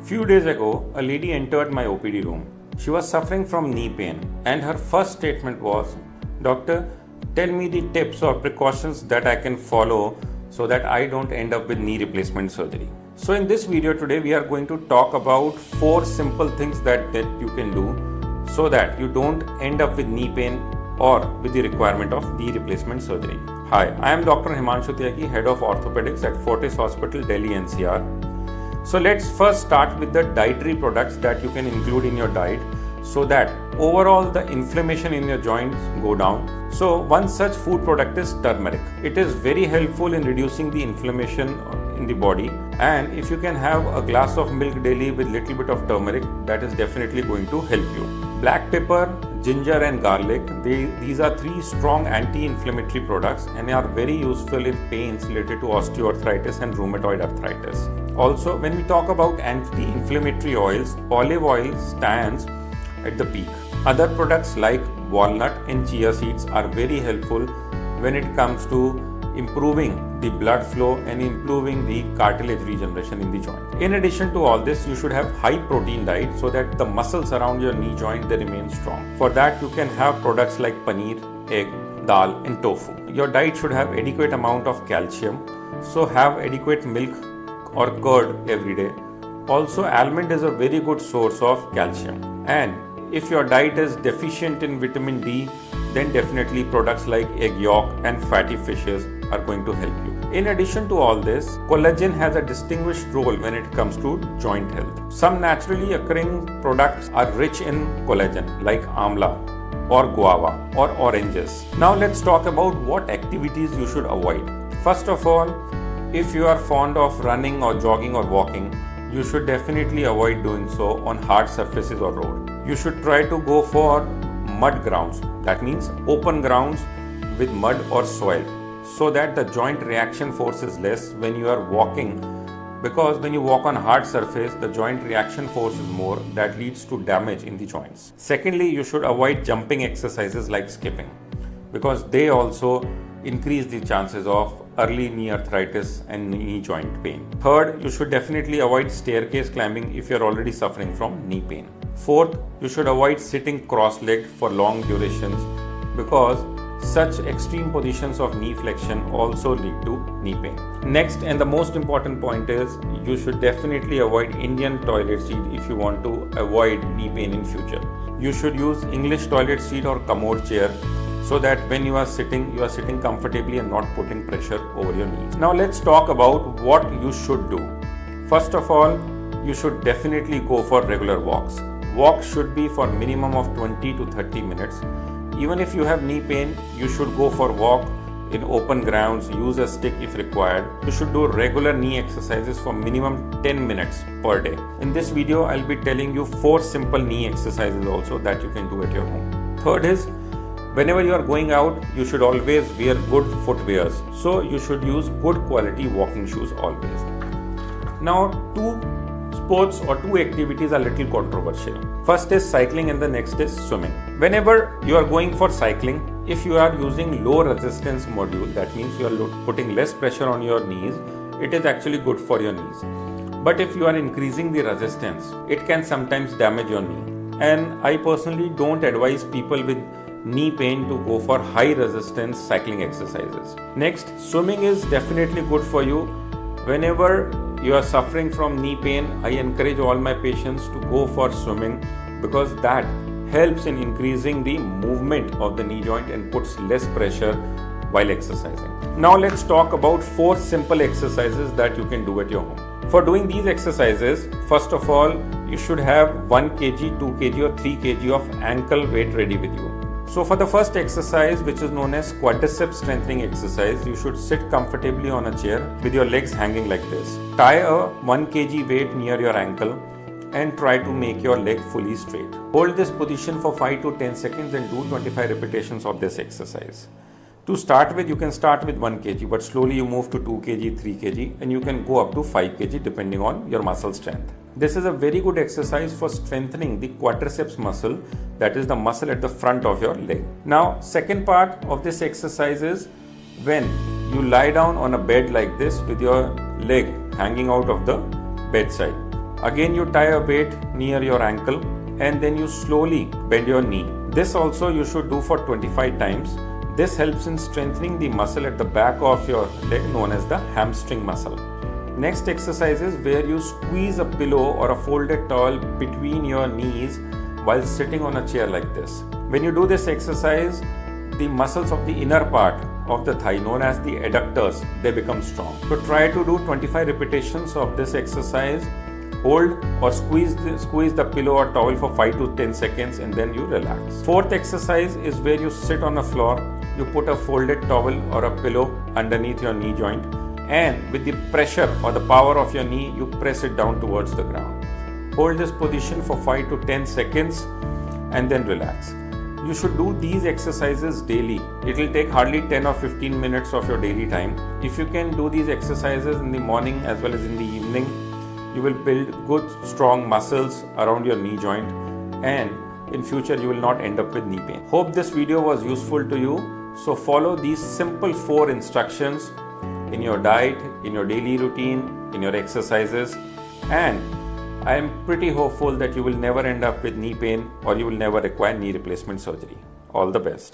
Few days ago, a lady entered my OPD room. She was suffering from knee pain and her first statement was, "Doctor, tell me the tips or precautions that I can follow so that I don't end up with knee replacement surgery." So in this video today, we are going to talk about 4 simple things that you can do so that you don't end up with knee pain or with the requirement of knee replacement surgery. Hi, I am Dr. Himanshu Tyagi, Head of Orthopaedics at Fortis Hospital, Delhi NCR. So let's first start with the dietary products that you can include in your diet so that overall the inflammation in your joints go down. So one such food product is turmeric. It is very helpful in reducing the inflammation in the body, and if you can have a glass of milk daily with little bit of turmeric, that is definitely going to help you. Black pepper, ginger and garlic, these are 3 strong anti-inflammatory products and are very useful in pains related to osteoarthritis and rheumatoid arthritis. Also, when we talk about anti-inflammatory oils, olive oil stands at the peak. Other products like walnut and chia seeds are very helpful when it comes to improving the blood flow and improving the cartilage regeneration in the joint. In addition to all this, you should have high protein diet so that the muscles around your knee joint, they remain strong. For that, you can have products like paneer, egg, dal and tofu. Your diet should have adequate amount of calcium, so have adequate milk or curd every day. Also, almond is a very good source of calcium. And if your diet is deficient in vitamin D, then definitely products like egg yolk and fatty fishes are going to help you. In addition to all this, collagen has a distinguished role when it comes to joint health. Some naturally occurring products are rich in collagen like amla or guava or oranges. Now let's talk about what activities you should avoid. First of all, if you are fond of running or jogging or walking, you should definitely avoid doing so on hard surfaces or road. You should try to go for mud grounds, that means open grounds with mud or soil, so that the joint reaction force is less when you are walking, because when you walk on hard surface, the joint reaction force is more, that leads to damage in the joints. Secondly, you should avoid jumping exercises like skipping, because they also increase the chances of early knee arthritis and knee joint pain. Third, you should definitely avoid staircase climbing if you're already suffering from knee pain. Fourth, you should avoid sitting cross-legged for long durations, because such extreme positions of knee flexion also lead to knee pain. Next, and the most important point is, you should definitely avoid Indian toilet seat if you want to avoid knee pain in future. You should use English toilet seat or commode chair, so that when you are sitting comfortably and not putting pressure over your knees. Now let's talk about what you should do. First of all, you should definitely go for regular walks. Walks should be for minimum of 20 to 30 minutes. Even if you have knee pain, you should go for walk in open grounds, use a stick if required. You should do regular knee exercises for minimum 10 minutes per day. In this video, I'll be telling you 4 simple knee exercises also that you can do at your home. Third is, whenever you are going out, you should always wear good footwears. So you should use good quality walking shoes always. Now, 2 sports or 2 activities are little controversial. First is cycling and the next is swimming. Whenever you are going for cycling, if you are using low resistance module, that means you are putting less pressure on your knees, it is actually good for your knees. But if you are increasing the resistance, it can sometimes damage your knee. And I personally don't advise people with knee pain to go for high resistance cycling exercises. Next, swimming is definitely good for you. Whenever you are suffering from knee pain, I encourage all my patients to go for swimming, because that helps in increasing the movement of the knee joint and puts less pressure while exercising. Now let's talk about 4 simple exercises that you can do at your home. For doing these exercises, first of all, you should have 1 kg, 2 kg or 3 kg of ankle weight ready with you. So for the first exercise, which is known as quadriceps strengthening exercise, you should sit comfortably on a chair with your legs hanging like this. Tie a 1 kg weight near your ankle and try to make your leg fully straight. Hold this position for 5 to 10 seconds and do 25 repetitions of this exercise. To start with, you can start with 1 kg, but slowly you move to 2 kg, 3 kg, and you can go up to 5 kg depending on your muscle strength. This is a very good exercise for strengthening the quadriceps muscle, that is the muscle at the front of your leg. Now, second part of this exercise is when you lie down on a bed like this with your leg hanging out of the bedside. Again, you tie a weight near your ankle and then you slowly bend your knee. This also you should do for 25 times. This helps in strengthening the muscle at the back of your leg known as the hamstring muscle. Next exercise is where you squeeze a pillow or a folded towel between your knees while sitting on a chair like this. When you do this exercise, the muscles of the inner part of the thigh known as the adductors, they become strong. So try to do 25 repetitions of this exercise. Hold or squeeze the pillow or towel for 5 to 10 seconds and then you relax. Fourth exercise is where you sit on the floor, you put a folded towel or a pillow underneath your knee joint, and with the pressure or the power of your knee, you press it down towards the ground. Hold this position for 5 to 10 seconds and then relax. You should do these exercises daily. It will take hardly 10 or 15 minutes of your daily time. If you can do these exercises in the morning as well as in the evening, you will build good strong muscles around your knee joint, and in future you will not end up with knee pain. Hope this video was useful to you. So follow these simple 4 instructions in your diet, in your daily routine, in your exercises, and I am pretty hopeful that you will never end up with knee pain or you will never require knee replacement surgery. All the best.